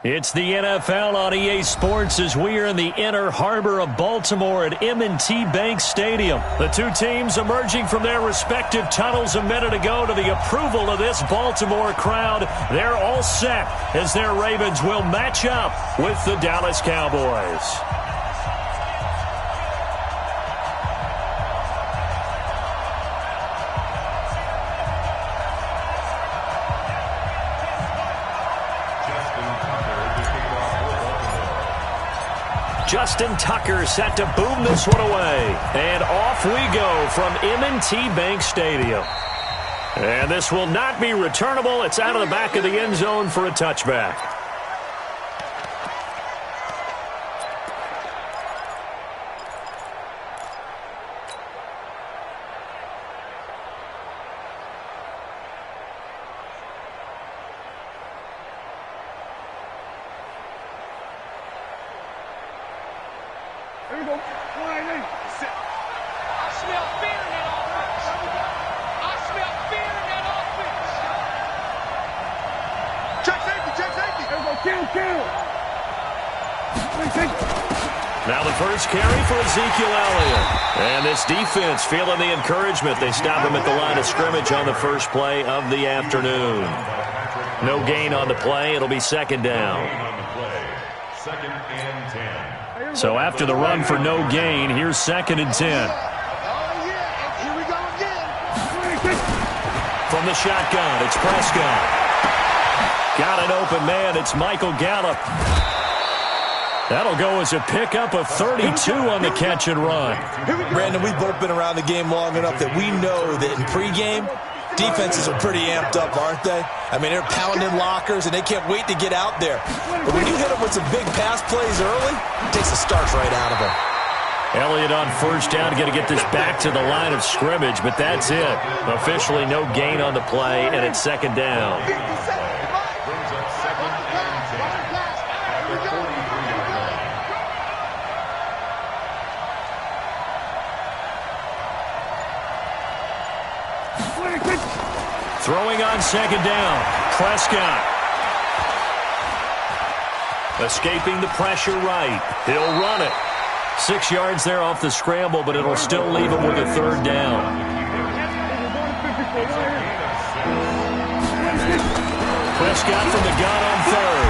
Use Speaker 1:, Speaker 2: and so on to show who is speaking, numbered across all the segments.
Speaker 1: It's the NFL on EA Sports as we are in the inner harbor of Baltimore at M&T Bank Stadium. The two teams emerging from their respective tunnels a minute ago to the approval of this Baltimore crowd. They're all set as their Ravens will match up with the Dallas Cowboys. Justin Tucker set to boom this one away. And off we go from M&T Bank Stadium. And this will not be returnable. It's out of the back of the end zone for a touchback. Now the first carry for Ezekiel Elliott. And this defense feeling the encouragement. They stop him at the line of scrimmage on the first play of the afternoon. No gain on the play. It'll be second down. So after the run for no gain, here's 2nd and 10. From the shotgun, it's Prescott. Got an open man. It's Michael Gallup. That'll go as a pickup of 32 on the catch and run.
Speaker 2: Brandon, we've both been around the game long enough that we know that in pregame, defenses are pretty amped up, aren't they? I mean, they're pounding lockers, and they can't wait to get out there. But when you hit them with some big pass plays early, it takes the starch right out of them.
Speaker 1: Elliott on first down, going to get this back to the line of scrimmage, but that's it. Officially no gain on the play, and it's second down. Throwing on second down, Prescott. Escaping the pressure right. He'll run it. 6 yards there off the scramble, but it'll still leave him with a third down. Prescott from the gun on third.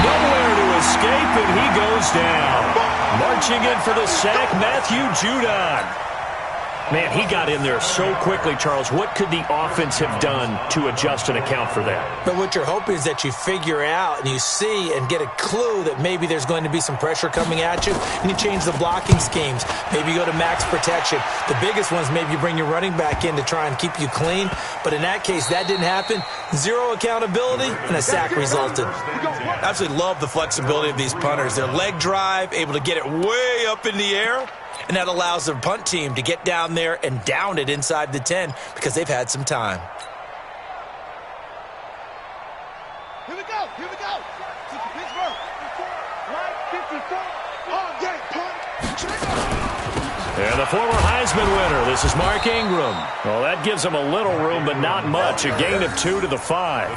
Speaker 1: Nowhere to escape, and he goes down. Marching in for the sack, Matthew Judon. Man, he got in there so quickly, Charles. What could the offense have done to adjust and account for that?
Speaker 3: But what you're hoping is that you figure out and you see and get a clue that maybe there's going to be some pressure coming at you, and you change the blocking schemes. Maybe you go to max protection. The biggest ones, maybe you bring your running back in to try and keep you clean. But in that case, that didn't happen. Zero accountability, and a sack resulted.
Speaker 2: I absolutely love the flexibility of these punters. Their leg drive, able to get it way up in the air. And that allows the punt team to get down there and down it inside the 10 because they've had some time.
Speaker 4: Here we go. Pittsburgh. Line 54. All game punt.
Speaker 1: And the former Heisman winner, this is Mark Ingram. Well, that gives him a little room, but not much. A gain of 2 to the 5.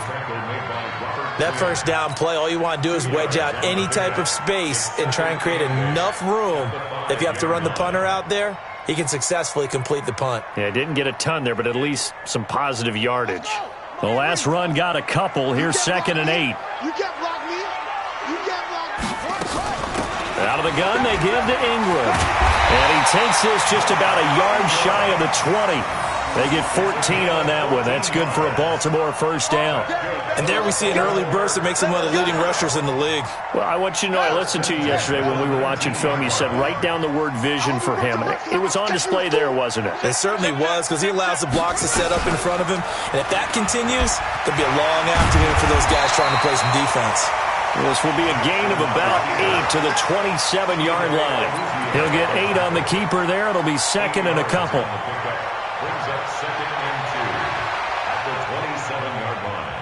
Speaker 3: That first down play, all you want to do is wedge out any type of space and try and create enough room. If you have to run the punter out there, he can successfully complete the punt.
Speaker 1: Yeah, didn't get a ton there, but at least some positive yardage. The last run got a couple. Here's 2nd and 8. Out of the gun, they give to Ingram. And he takes this just about a yard shy of the 20. They get 14 on that one. That's good for a Baltimore first down.
Speaker 2: And there we see an early burst that makes him one of the leading rushers in the league.
Speaker 1: Well, I want you to know, I listened to you yesterday when we were watching film. You said write down the word vision for him. It was on display there, wasn't it?
Speaker 2: It certainly was, because he allows the blocks to set up in front of him. And if that continues, there'll be a long afternoon for those guys trying to play some defense.
Speaker 1: This will be a gain of about 8 to the 27-yard line. He'll get 8 on the keeper there. It'll be 2nd and a couple.
Speaker 5: Brings up 2nd and 2 at the 27-yard line.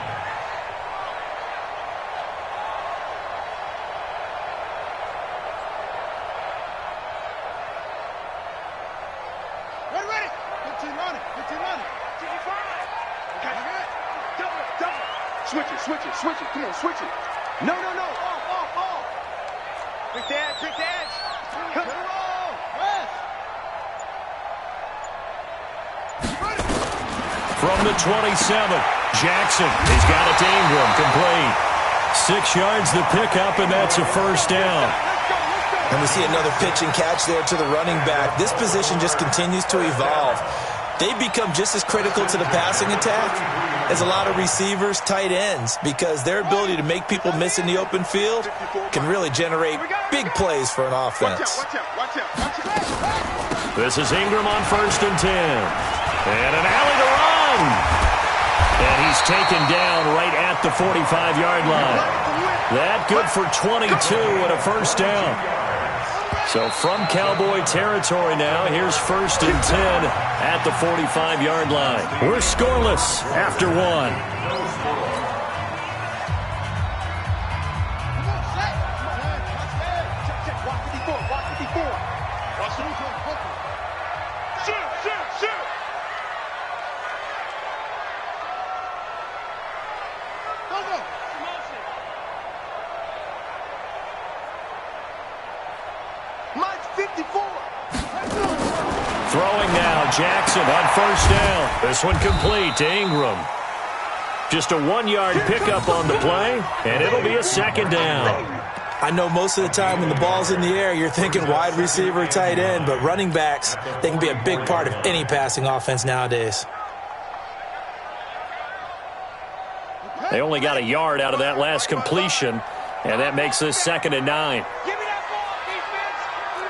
Speaker 4: Switch it. Come on, switch it. No. Off. Drink the edge. Come on. Rest.
Speaker 1: From the 27, Jackson. He's got it to Ingram. Complete. 6 yards the pickup, and that's a first down.
Speaker 2: And we see another pitch and catch there to the running back. This position just continues to evolve. They become just as critical to the passing attack as a lot of receivers, tight ends, because their ability to make people miss in the open field can really generate big plays for an offense.
Speaker 4: Watch out.
Speaker 1: This is Ingram on 1st and 10. And an alley to run. And he's taken down right at the 45-yard line. That good for 22 and a first down. So from Cowboy territory now, here's 1st and 10 at the 45-yard line. We're scoreless after 1. Throwing now, Jackson on 1st down. This one complete to Ingram. Just a 1-yard pickup on the play, and it'll be a 2nd down.
Speaker 3: I know most of the time when the ball's in the air, you're thinking wide receiver, tight end, but running backs, they can be a big part of any passing offense nowadays.
Speaker 1: They only got a yard out of that last completion, and that makes this 2nd and 9.
Speaker 4: Give me that ball, defense.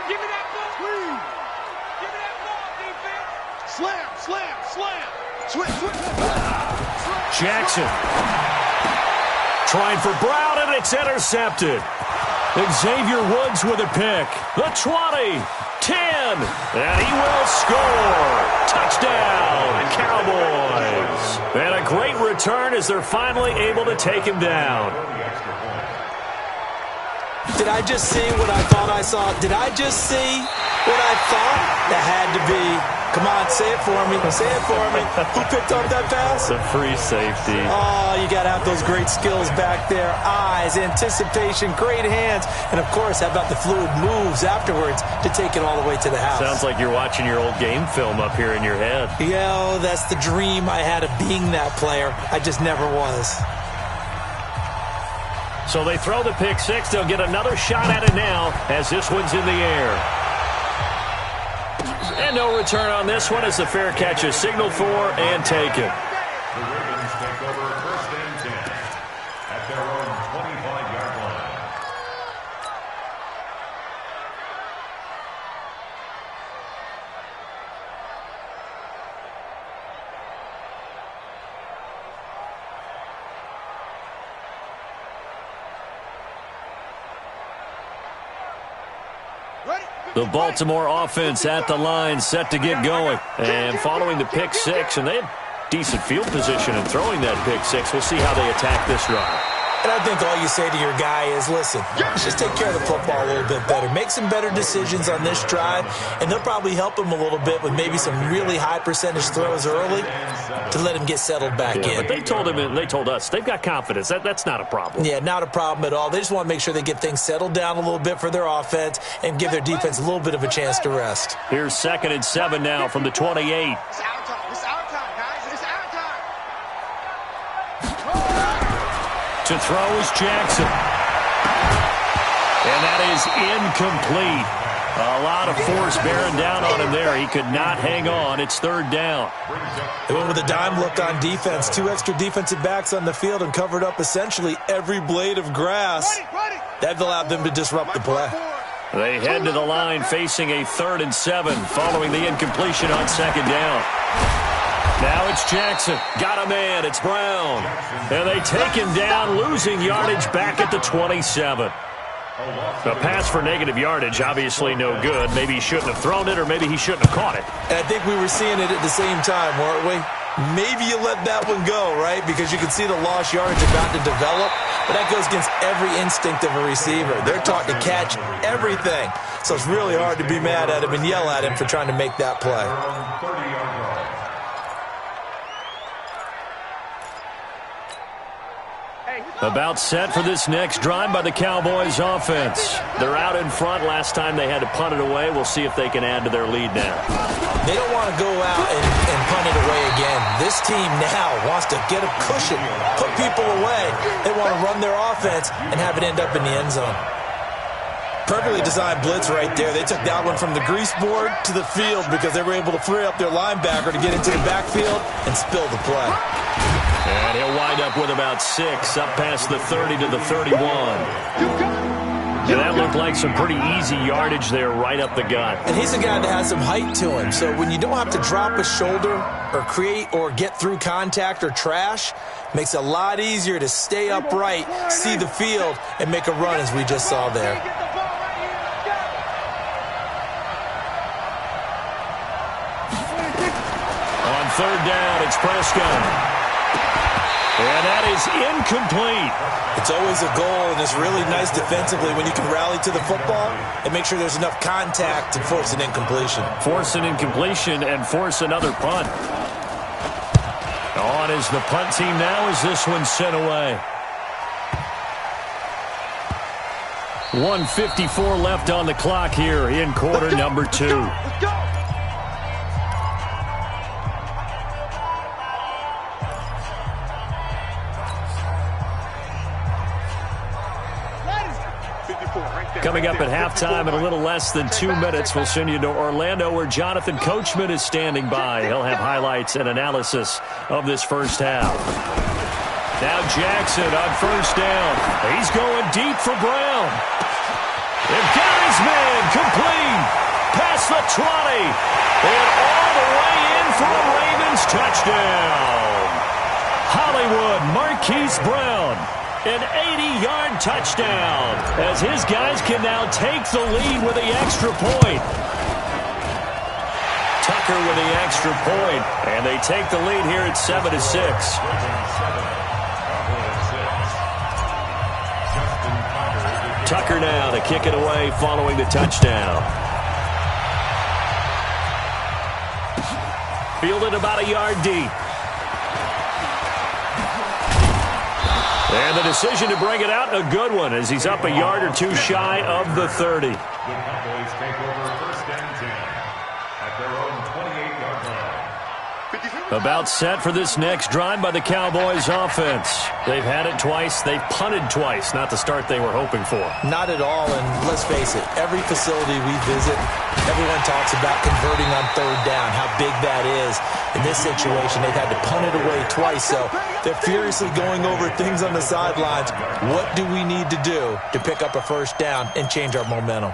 Speaker 4: Give me that ball. Please. Give me that ball, defense. Slam. Switch.
Speaker 1: Jackson trying for Brown, and it's intercepted. Xavier Woods with a pick. The 20, 10, and he will score. Touchdown, Cowboys. And a great return as they're finally able to take him down.
Speaker 3: Did I just see what I thought I saw? Did I just see what I thought? That had to be. Come on, say it for me. Say it for me. Who picked up that pass?
Speaker 1: The free safety.
Speaker 3: Oh, you got to have those great skills back there. Eyes, anticipation, great hands. And, of course, how about the fluid moves afterwards to take it all the way to the house?
Speaker 1: Sounds like you're watching your old game film up here in your head.
Speaker 3: Yeah, oh, that's the dream I had of being that player. I just never was.
Speaker 1: So they throw the pick six. They'll get another shot at it now as this one's in the air. And no return on this one as the fair catch is signaled for and taken.
Speaker 5: The Ravens take over 1st and 10 at their own 25-yard line.
Speaker 1: The Baltimore offense at the line, set to get going. And following the pick six, and they had decent field position in throwing that pick six. We'll see how they attack this drive.
Speaker 3: And I think all you say to your guy is, listen, let's just take care of the football a little bit better. Make some better decisions on this drive, and they'll probably help him a little bit with maybe some really high percentage throws early to let him get settled back in.
Speaker 1: But they told him, and they told us, they've got confidence. That's not a problem.
Speaker 3: Yeah, not a problem at all. They just want to make sure they get things settled down a little bit for their offense and give their defense a little bit of a chance to rest.
Speaker 1: Here's 2nd and 7 now from the 28.
Speaker 4: It's our time. It's our time, guys. It's our time.
Speaker 1: To throw is Jackson. And that is incomplete. A lot of force bearing down on him there. He could not hang on. It's 3rd down.
Speaker 3: They went with a dime look on defense. 2 extra defensive backs on the field and covered up essentially every blade of grass. That allowed them to disrupt the play.
Speaker 1: They head to the line facing a 3rd and 7 following the incompletion on 2nd down. Now it's Jackson. Got a man. It's Brown. And they take him down, losing yardage back at the 27. A pass for negative yardage, obviously no good. Maybe he shouldn't have thrown it, or maybe he shouldn't have caught it.
Speaker 3: And I think we were seeing it at the same time, weren't we? Maybe you let that one go, right? Because you can see the lost yardage about to develop. But that goes against every instinct of a receiver. They're taught to catch everything. So it's really hard to be mad at him and yell at him for trying to make that play.
Speaker 1: About set for this next drive by the Cowboys offense. They're out in front. Last time they had to punt it away. We'll see if they can add to their lead now.
Speaker 3: They don't want to go out and punt it away again. This team now wants to get a cushion, put people away. They want to run their offense and have it end up in the end zone.
Speaker 2: Perfectly designed blitz right there. They took that one from the grease board to the field because they were able to free up their linebacker to get into the backfield and spill the play.
Speaker 1: And he'll wind up with about 6, up past the 30 to the 31. And that looked like some pretty easy yardage there right up the gut.
Speaker 3: And he's a guy that has some height to him. So when you don't have to drop a shoulder or create or get through contact or trash, makes it a lot easier to stay upright, see the field, and make a run as we just saw there.
Speaker 1: On third down, it's Prescott. And that is incomplete.
Speaker 2: It's always a goal, and it's really nice defensively when you can rally to the football and make sure there's enough contact to force an incompletion.
Speaker 1: Force an incompletion and force another punt. On is the punt team now as this one's sent away. 1:54 left on the clock here in quarter number 2.
Speaker 4: Let's go.
Speaker 1: Coming up at halftime in a little less than 2 minutes, we'll send you to Orlando where Jonathan Coachman is standing by. He'll have highlights and analysis of this first half. Now Jackson on first down. He's going deep for Brown. And got his man complete. Past the 20. And all the way in for a Ravens touchdown. Hollywood Marquise Brown. An 80-yard touchdown as his guys can now take the lead with the extra point. Tucker with the extra point, and they take the lead here at 7-6. Tucker now to kick it away following the touchdown. Fielded about a yard deep. And the decision to bring it out, a good one, as he's up a yard or 2 shy of the 30.
Speaker 5: The Cowboys take over first and 10 at their own 28-yard line.
Speaker 1: About set for this next drive by the Cowboys offense. They've had it twice. They've punted twice. Not the start they were hoping for.
Speaker 3: Not at all, and let's face it, every facility we visit, everyone talks about converting on third down, how big that is. In this situation, they've had to punt it away twice, so they're furiously going over things on the sidelines. What do we need to do to pick up a first down and change our momentum?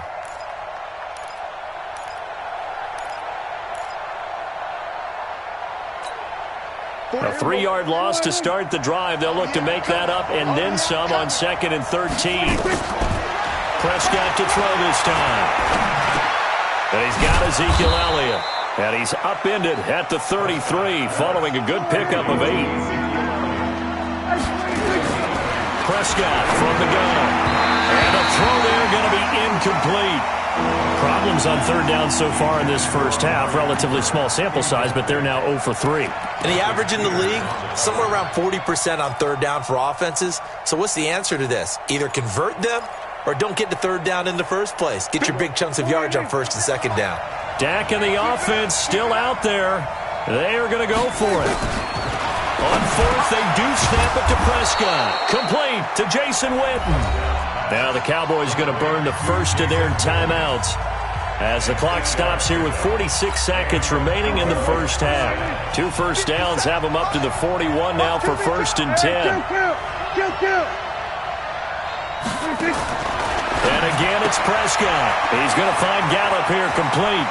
Speaker 1: A 3-yard loss to start the drive. They'll look to make that up and then some on 2nd and 13. Prescott to throw this time. And he's got Ezekiel Elliott. And he's upended at the 33 following a good pickup of 8. Prescott from the gun. And a throw there going to be incomplete. Problems on third down so far in this first half. Relatively small sample size, but they're now 0 for 3.
Speaker 3: And the average in the league, somewhere around 40% on third down for offenses. So what's the answer to this? Either convert them or don't get to third down in the first place. Get your big chunks of yards on first and second down.
Speaker 1: Dak and the offense still out there. They are going to go for it. On fourth, they do snap it to Prescott. Complete to Jason Witten. Now the Cowboys going to burn the first of their timeouts as the clock stops here with 46 seconds remaining in the first half. 2 first downs have them up to the 41 now for first and 10. And again, it's Prescott. He's going to find Gallup here complete.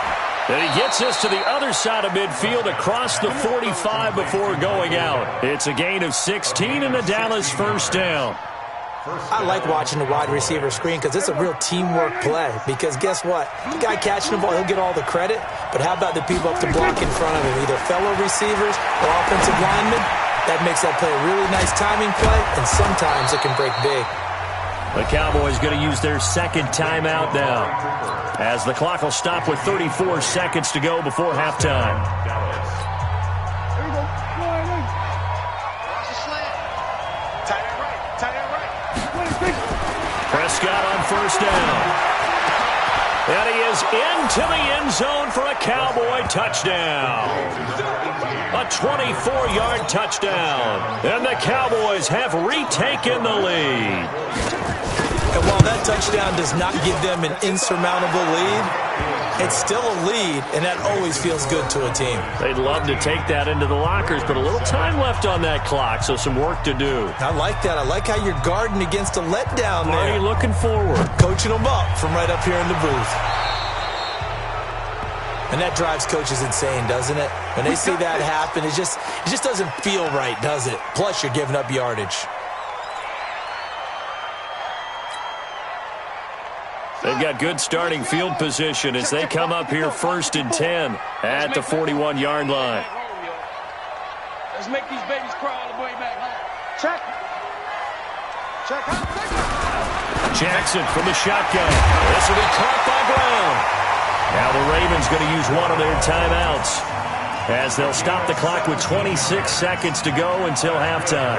Speaker 1: And he gets us to the other side of midfield across the 45 before going out. It's a gain of 16 and a Dallas first down.
Speaker 3: I like watching the wide receiver screen because it's a real teamwork play. Because guess what? The guy catching the ball, he'll get all the credit. But how about the people up to block in front of him? Either fellow receivers or offensive linemen. That makes that play a really nice timing play, and sometimes it can break big.
Speaker 1: The Cowboys going to use their second timeout now, as the clock will stop with 34 seconds to go before halftime.
Speaker 4: Tight end right. Tight
Speaker 1: Prescott on first down. And he is into the end zone for a Cowboy touchdown. A 24-yard touchdown. And the Cowboys have retaken the lead.
Speaker 2: And while that touchdown does not give them an insurmountable lead, it's still a lead, and that always feels good to a team.
Speaker 1: They'd love to take that into the lockers, but a little time left on that clock, so some work to do.
Speaker 2: I like that. I like how you're guarding against a letdown there.
Speaker 1: Are you looking forward?
Speaker 2: Coaching them up from right up here in the booth. And that drives coaches insane, doesn't it? When they see that happen, it just doesn't feel right, does it? Plus, you're giving up yardage.
Speaker 1: They've got good starting field position as they come up here 1st and 10 at the 41-yard line.
Speaker 4: Let's make these babies crawl all the way back home. Check. Check.
Speaker 1: Jackson from the shotgun. This will be caught by Brown. Now the Ravens going to use one of their timeouts as they'll stop the clock with 26 seconds to go until halftime.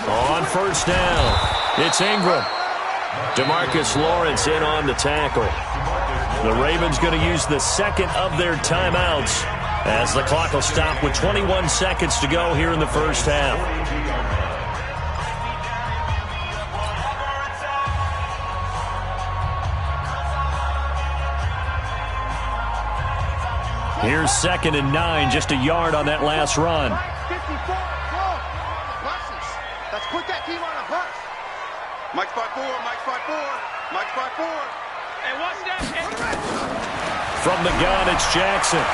Speaker 1: On first down, it's Ingram. DeMarcus Lawrence in on the tackle. The Ravens going to use the second of their timeouts as the clock will stop with 21 seconds to go here in the first half. Here's 2nd and 9, just a yard on that last run.
Speaker 4: 54, let's put that team on a bus. Mike spot 4, Mike spot 4, Mike spot 4. And watch that.
Speaker 1: From the gun, it's Jackson.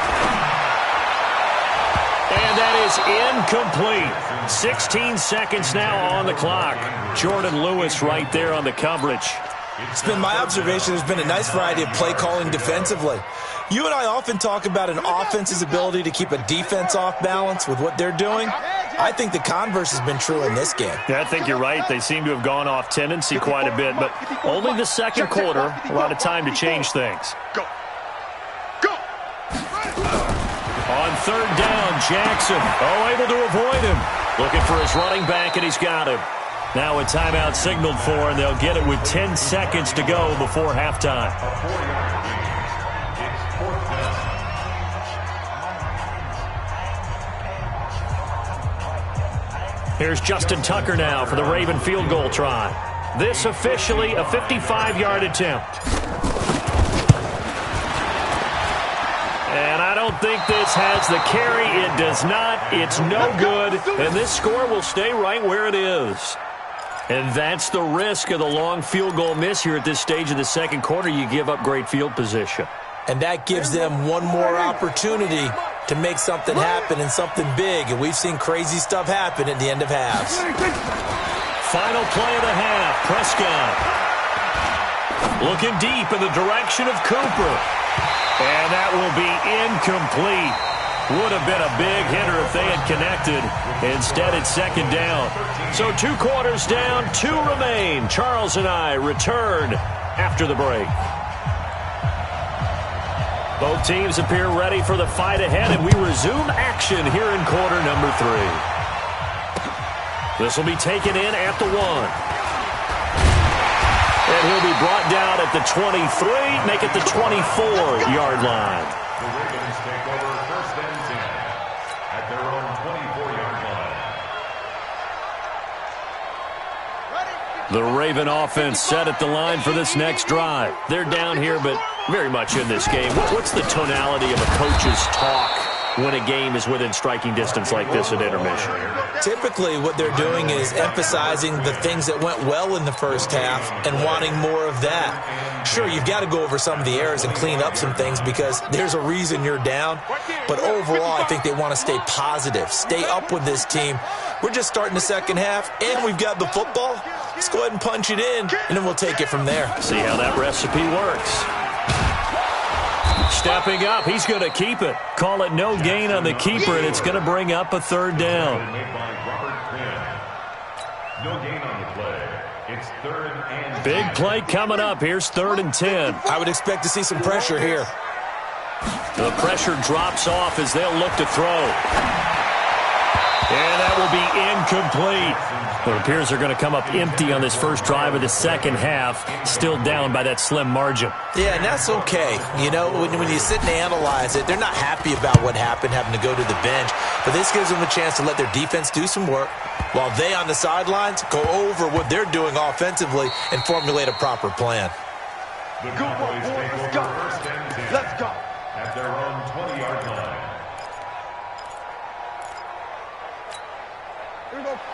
Speaker 1: And that is incomplete. 16 seconds now on the clock. Jordan Lewis right there on the coverage.
Speaker 2: It's been my observation there's been a nice variety of play calling defensively. You and I often talk about an offense's ability to keep a defense off balance with what they're doing. I think the converse has been true in this game.
Speaker 1: Yeah, I think you're right. They seem to have gone off tendency quite a bit, but only the second quarter, a lot of time to change things.
Speaker 4: Go. Go.
Speaker 1: On 3rd down, Jackson. Able to avoid him. Looking for his running back, and he's got him. Now a timeout signaled for, and they'll get it with 10 seconds to go before halftime. Here's Justin Tucker now for the Raven field goal try. This officially a 55-yard attempt. And I don't think this has the carry. It does not. It's no good. And this score will stay right where it is. And that's the risk of the long field goal miss here at this stage of the second quarter. You give up great field position.
Speaker 2: And that gives them one more opportunity to make something happen and something big. And we've seen crazy stuff happen at the end of halves.
Speaker 1: Final play of the half. Prescott looking deep in the direction of Cooper. And that will be incomplete. Would have been a big hitter if they had connected. Instead, it's 2nd down. So 2 quarters down, 2 remain. Charles and I return after the break. Both teams appear ready for the fight ahead, and we resume action here in quarter number 3. This will be taken in at the 1. And he'll be brought down at the 23, make it the 24-yard line.
Speaker 5: The Ravens take over 1st and 10 at their own 24-yard line.
Speaker 1: The Raven offense set at the line for this next drive. They're down here, but very much in this game. What's the tonality of a coach's talk when a game is within striking distance like this at intermission?
Speaker 2: Typically, what they're doing is emphasizing the things that went well in the first half and wanting more of that. Sure, you've got to go over some of the errors and clean up some things because there's a reason you're down. But overall, I think they want to stay positive, stay up with this team. We're just starting the second half, and we've got the football. Let's go ahead and punch it in, and then we'll take it from there.
Speaker 1: See how that recipe works. Stepping up, he's going to keep it. Call it no gain on the keeper, and it's going to bring up a 3rd down.
Speaker 5: Made by Robert Quinn. No gain on the play. It's 3rd and 10.
Speaker 1: Big play coming up. Here's 3rd and 10.
Speaker 2: I would expect to see some pressure here.
Speaker 1: The pressure drops off as they'll look to throw. And that will be incomplete. It appears they're going to come up empty on this first drive of the second half, still down by that slim margin.
Speaker 3: Yeah, and that's okay. You know, when you sit and analyze it, they're not happy about what happened, having to go to the bench. But this gives them a chance to let their defense do some work while they on the sidelines go over what they're doing offensively and formulate a proper plan.
Speaker 5: The Cowboys take over 1st and 10.
Speaker 4: Let's go.
Speaker 5: At their own 20-yard line.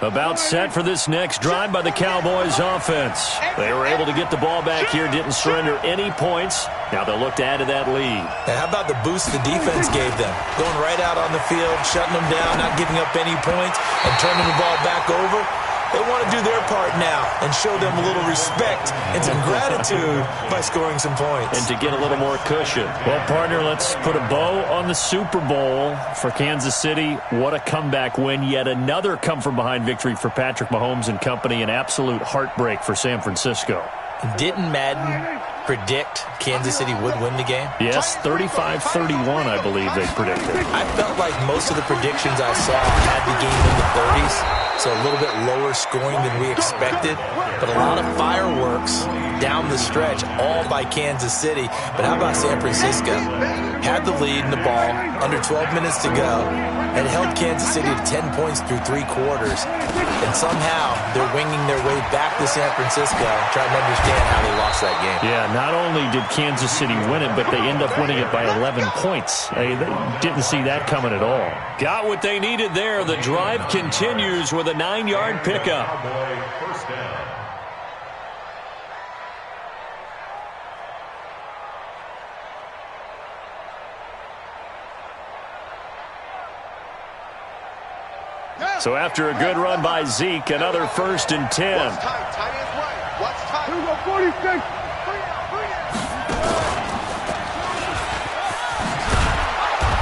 Speaker 1: About set for this next drive by the Cowboys offense. They were able to get the ball back here, didn't surrender any points. Now they'll look to add to that lead.
Speaker 3: And how about the boost the defense gave them? Going right out on the field, shutting them down, not giving up any points, and turning the ball back over. They want to do their part now and show them a little respect and some gratitude by scoring some points.
Speaker 1: And to get a little more cushion. Well, partner, let's put a bow on the Super Bowl for Kansas City. What a comeback win. Yet another come-from-behind victory for Patrick Mahomes and company. An absolute heartbreak for San Francisco.
Speaker 3: Didn't Madden predict Kansas City would win the game?
Speaker 1: Yes, 35-31, I believe they predicted.
Speaker 3: I felt like most of the predictions I saw had the game in the 30s. So a little bit lower scoring than we expected, but a lot of fireworks down the stretch, all by Kansas City. But how about San Francisco? Had the lead in the ball, under 12 minutes to go, and held Kansas City to 10 points through 3 quarters. And somehow they're winging their way back to San Francisco, trying to understand how they lost that game.
Speaker 1: Yeah, not only did Kansas City win it, but they end up winning it by 11 points. They didn't see that coming at all. Got what they needed there. The drive continues with a 9-yard pickup.
Speaker 5: Cowboy 1st down.
Speaker 1: So after a good run by Zeke, another 1st and 10.
Speaker 4: Watch tight. Tight ends right. Watch tight. Here we go, 46.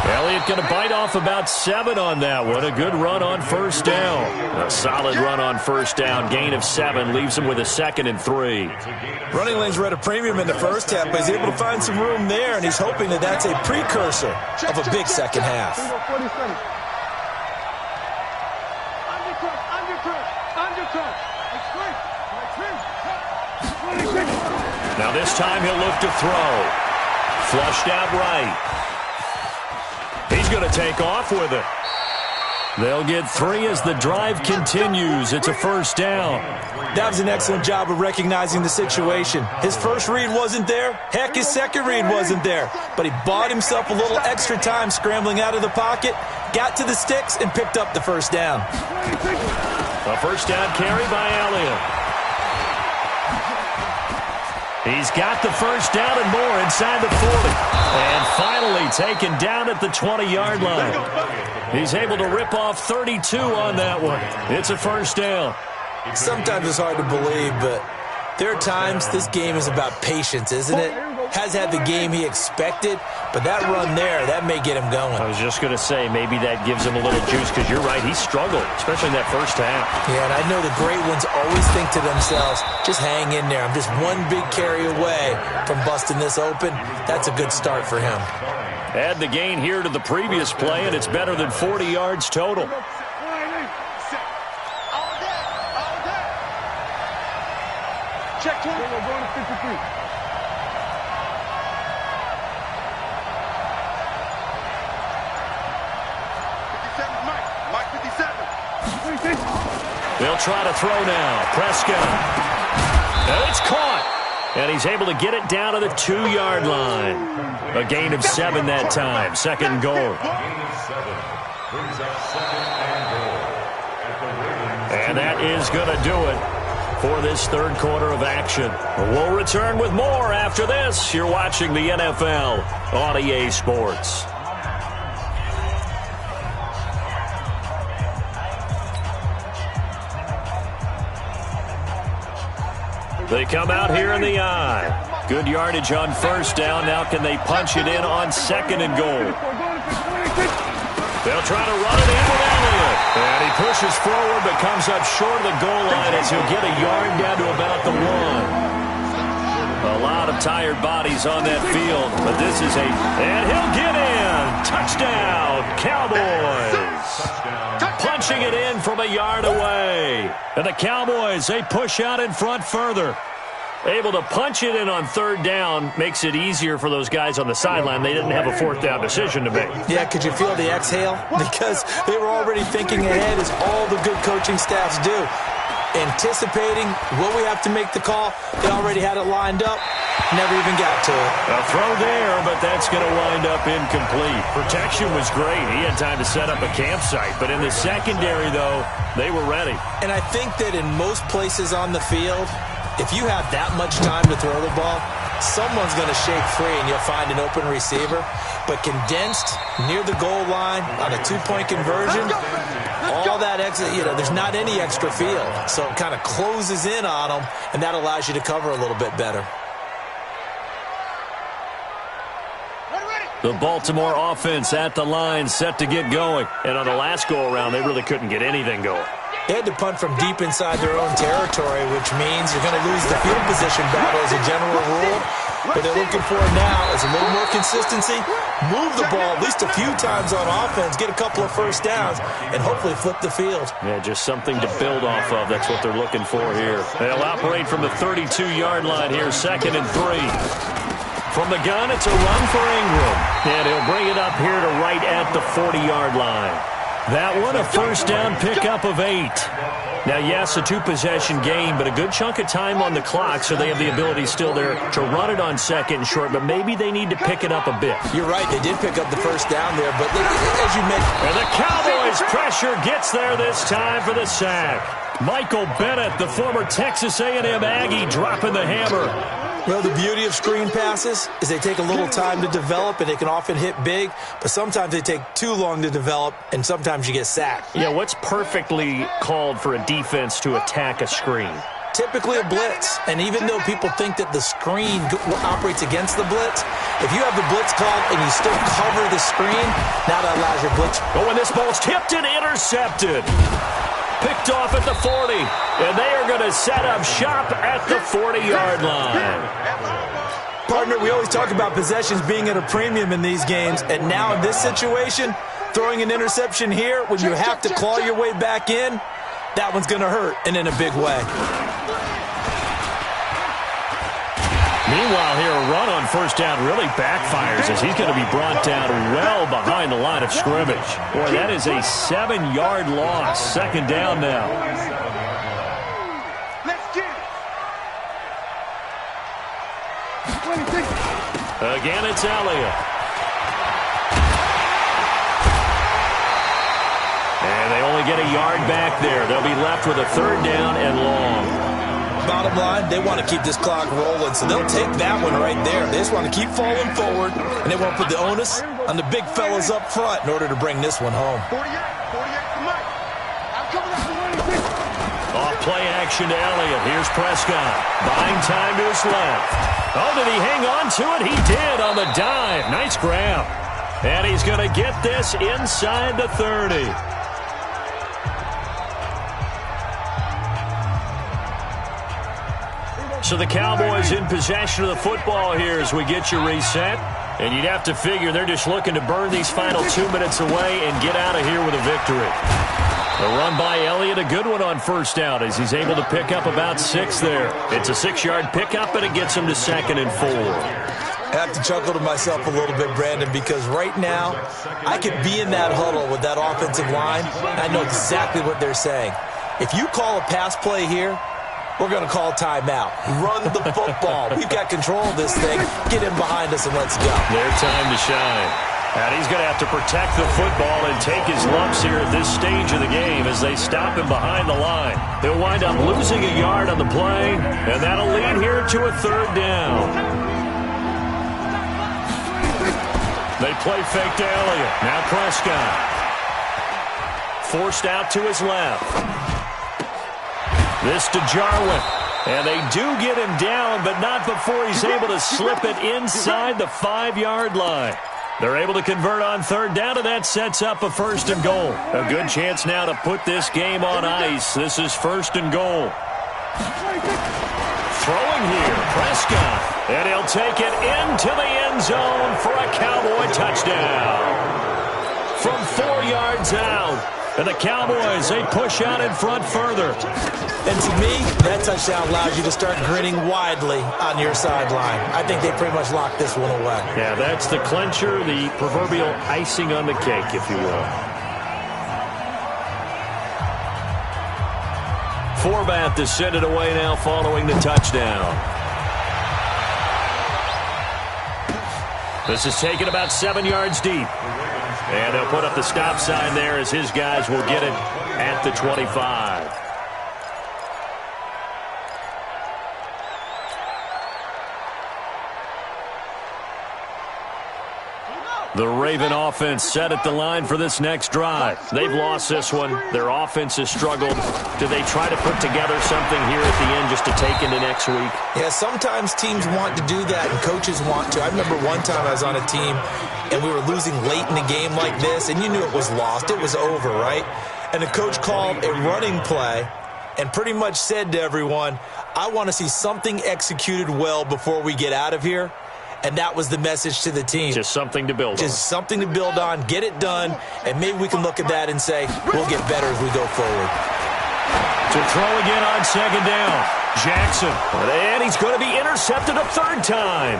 Speaker 1: Elliott going to bite off about 7 on that one. A good run on 1st down. A solid run on 1st down. Gain of 7 leaves him with a 2nd and 3.
Speaker 2: Running lanes were at a premium in the first half, but he's able to find some room there, and he's hoping that that's a precursor of a big second half.
Speaker 1: Now this time he'll look to throw. Flushed out right. He's going to take off with it. They'll get 3 as the drive continues. It's a 1st down.
Speaker 2: That was an excellent job of recognizing the situation. His first read wasn't there. Heck, his second read wasn't there. But he bought himself a little extra time scrambling out of the pocket, got to the sticks, and picked up the 1st down.
Speaker 1: A 1st down carry by Elliott. He's got the 1st down and more inside the 40. And finally taken down at the 20-yard line. He's able to rip off 32 on that one. It's a 1st down.
Speaker 2: Sometimes it's hard to believe, but there are times this game is about patience, isn't it? Has had the game he expected, but that run there, that may get him going.
Speaker 1: I was just going to say, maybe that gives him a little juice, because you're right, he struggled, especially in that first half.
Speaker 2: Yeah, and I know the great ones always think to themselves, just hang in there. I'm just one big carry away from busting this open. That's a good start for him.
Speaker 1: Add the gain here to the previous play, and it's better than 40 yards total.
Speaker 4: Check 20. We're going to 53.
Speaker 1: They'll try to throw now. Prescott. And it's caught. And he's able to get it down to the 2-yard line. A gain of 7 that time. 2nd goal.
Speaker 5: Gain of 7 brings up 2nd and goal at the Ravens.
Speaker 1: And that is going to do it for this 3rd quarter of action. We'll return with more after this. You're watching the NFL on EA Sports. They come out here in the eye. Good yardage on 1st down. Now can they punch it in on 2nd and goal? They'll try to run it in with Elliott. And he pushes forward but comes up short of the goal line as he'll get a yard down to about the 1. A lot of tired bodies on that field, but this is and he'll get in. Touchdown, Cowboys. Punching it in from a yard away. And the Cowboys, they push out in front further. Able to punch it in on third down makes it easier for those guys on the sideline. They didn't have a fourth down decision to make.
Speaker 3: Yeah, could you feel the exhale? Because they were already thinking ahead, as all the good coaching staffs do. Anticipating, will we have to make the call? They already had it lined up. Never even got to it.
Speaker 1: A throw there, but that's going to wind up incomplete. Protection was great. He had time to set up a campsite. But in the secondary, though, they were ready.
Speaker 3: And I think that in most places on the field, if you have that much time to throw the ball, someone's going to shake free and you'll find an open receiver. But condensed near the goal line on a two-point conversion, all that extra, there's not any extra field. So it kind of closes in on them, and that allows you to cover a little bit better.
Speaker 1: The Baltimore offense at the line, set to get going. And on the last go-around, they really couldn't get anything going.
Speaker 3: They had to punt from deep inside their own territory, which means you're going to lose the field position battle as a general rule. What they're looking for now is a little more consistency, move the ball at least a few times on offense, get a couple of first downs, and hopefully flip the field.
Speaker 1: Yeah, just something to build off of. That's what they're looking for here. They'll operate from the 32-yard line here, 2nd and 3. From the gun, it's a run for Ingram. And he'll bring it up here to right at the 40-yard line. That one, a first down pickup of 8. Now, yes, a two-possession game, but a good chunk of time on the clock, so they have the ability still there to run it on 2nd and short, but maybe they need to pick it up a bit.
Speaker 3: You're right, they did pick up the first down there, but as you mentioned...
Speaker 1: And the Cowboys' pressure gets there this time for the sack. Michael Bennett, the former Texas A&M Aggie, dropping the hammer.
Speaker 3: Well, the beauty of screen passes is they take a little time to develop, and they can often hit big, but sometimes they take too long to develop, and sometimes you get sacked.
Speaker 1: Yeah, what's perfectly called for a defense to attack a screen?
Speaker 3: Typically a blitz, and even though people think that the screen operates against the blitz, if you have the blitz called and you still cover the screen, now that allows your blitz.
Speaker 1: Oh, and this ball's tipped and intercepted. Picked off at the 40, and they are going to set up shop at the 40-yard line.
Speaker 3: Partner, we always talk about possessions being at a premium in these games, and now in this situation, throwing an interception here when you have to claw your way back in, that one's going to hurt, and in a big way.
Speaker 1: Meanwhile, here, a run on first down really backfires as he's going to be brought down well behind the line of scrimmage. Boy, that is a 7-yard loss. 2nd down now.
Speaker 4: Let's get it.
Speaker 1: Again, it's Elliott. And they only get a yard back there. They'll be left with a 3rd down and long.
Speaker 3: Bottom line, they want to keep this clock rolling, so they'll take that one right there. They just want to keep falling forward, and they want to put the onus on the big fellas up front in order to bring this one home.
Speaker 4: 48 to Mike. I'm coming up for
Speaker 1: Off play action to Elliott. Here's Prescott. Buying time to his left. Oh, did he hang on to it? He did on the dive. Nice grab. And he's going to get this inside the 30. So the Cowboys in possession of the football here as we get you reset. And you'd have to figure they're just looking to burn these final 2 minutes away and get out of here with a victory. A run by Elliott, a good one on first down as he's able to pick up about 6 there. It's a 6-yard pickup, and it gets him to 2nd and 4.
Speaker 3: I have to chuckle to myself a little bit, Brandon, because right now I could be in that huddle with that offensive line, and I know exactly what they're saying. If you call a pass play here, we're going to call timeout. Run the football. We've got control of this thing. Get in behind us and let's go.
Speaker 1: Their time to shine. And he's going to have to protect the football and take his lumps here at this stage of the game as they stop him behind the line. He'll wind up losing a yard on the play, and that'll lead here to a 3rd down. They play fake to Elliott. Now Prescott. Forced out to his left. This to Jarwin. And they do get him down, but not before he's able to slip it inside the 5-yard line. They're able to convert on third down, and that sets up a 1st and goal. A good chance now to put this game on ice. This is 1st and goal. Throwing here, Prescott. And he'll take it into the end zone for a Cowboy touchdown. From 4 yards out. And the Cowboys, they push out in front further.
Speaker 3: And to me, that touchdown allows you to start grinning widely on your sideline. I think they pretty much locked this one away.
Speaker 1: Yeah, that's the clincher, the proverbial icing on the cake, if you will. Forbath to send it away now following the touchdown. This is taken about 7 yards deep. And they'll put up the stop sign there as his guys will get it at the 25. The Raven offense set at the line for this next drive. They've lost this one. Their offense has struggled. Do they try to put together something here at the end just to take into next week?
Speaker 3: Yeah, sometimes teams want to do that and coaches want to. I remember one time I was on a team and we were losing late in a game like this, and you knew it was lost. It was over, right? And the coach called a running play and pretty much said to everyone, I want to see something executed well before we get out of here. And that was the message to the team.
Speaker 1: Just something to build on.
Speaker 3: Just something to build on, get it done, and maybe we can look at that and say, we'll get better as we go forward.
Speaker 1: To throw again on 2nd down. Jackson. And he's going to be intercepted a 3rd time.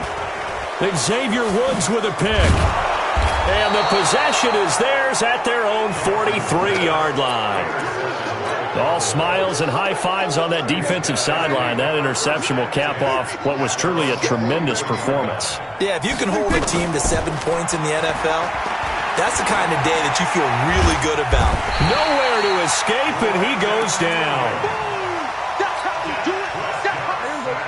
Speaker 1: Xavier Woods with a pick. And the possession is theirs at their own 43-yard line. All smiles and high fives on that defensive sideline. That interception will cap off what was truly a tremendous performance.
Speaker 3: Yeah, if you can hold a team to 7 points in the NFL, that's the kind of day that you feel really good about.
Speaker 1: Nowhere to escape, and he goes down.
Speaker 4: That's how we do it. That's how we do it.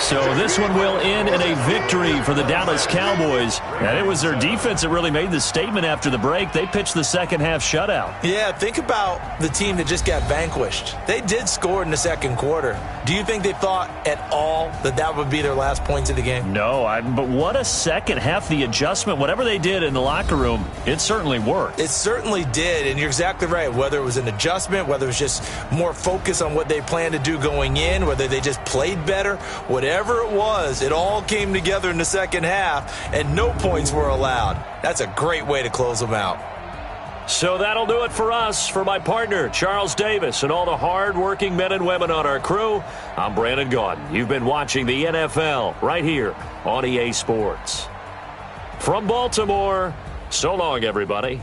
Speaker 1: So this one will end in a victory for the Dallas Cowboys. And it was their defense that really made the statement after the break. They pitched the second-half shutout.
Speaker 3: Yeah, think about the team that just got vanquished. They did score in the 2nd quarter. Do you think they thought at all that that would be their last points of the game?
Speaker 1: No, but what a second half. The adjustment, whatever they did in the locker room, it certainly worked.
Speaker 3: It certainly did, and you're exactly right. Whether it was an adjustment, whether it was just more focus on what they planned to do going in, whether they just played better, whatever it was, it all came together in the second half, and no points were allowed. That's a great way to close them out.
Speaker 1: So that'll do it for us. For my partner, Charles Davis, and all the hard-working men and women on our crew, I'm Brandon Gaudin. You've been watching the NFL right here on EA Sports. From Baltimore, so long, everybody.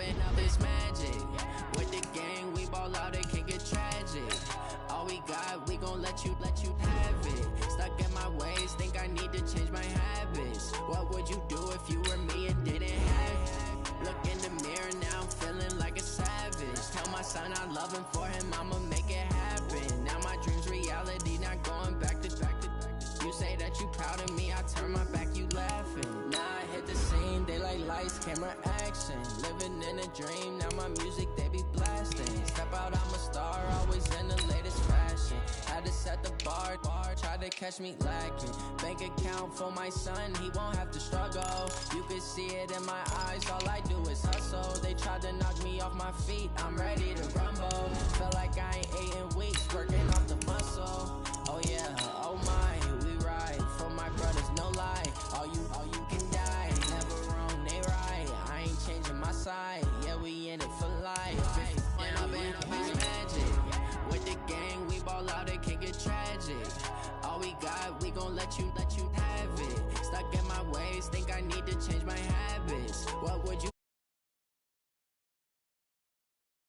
Speaker 6: Up is magic. With the gang, we ball out, it can get tragic. All we got, we gon' let you have it. Stuck in my ways, think I need to change my habits. What would you do if you were me and didn't have it? Look in the mirror now, I'm feeling like a savage. Tell my son I love him, for him I'ma make it happen. Now my dream's reality, not going back to back. You say that you proud of me, I turn my back, you laughing. Now I hit the scene, daylight lights, camera action. Living in a dream, now my music they be blasting. Step out, I'm a star, always in the latest fashion. Had to set the bar, try to catch me lacking. Bank account for my son, he won't have to struggle. You can see it in my eyes, all I do is hustle. They tried to knock me off my feet, I'm ready to rumble. Feel like I ain't ate in weeks, working off the muscle. Oh yeah, oh my, we ride for my brothers, no lie. All you can die, never wrong, they right. I ain't changing my side, yeah, we in it for life. When I've been up is magic, with the gang gon' let you have it. Stuck in my ways, think I need to change my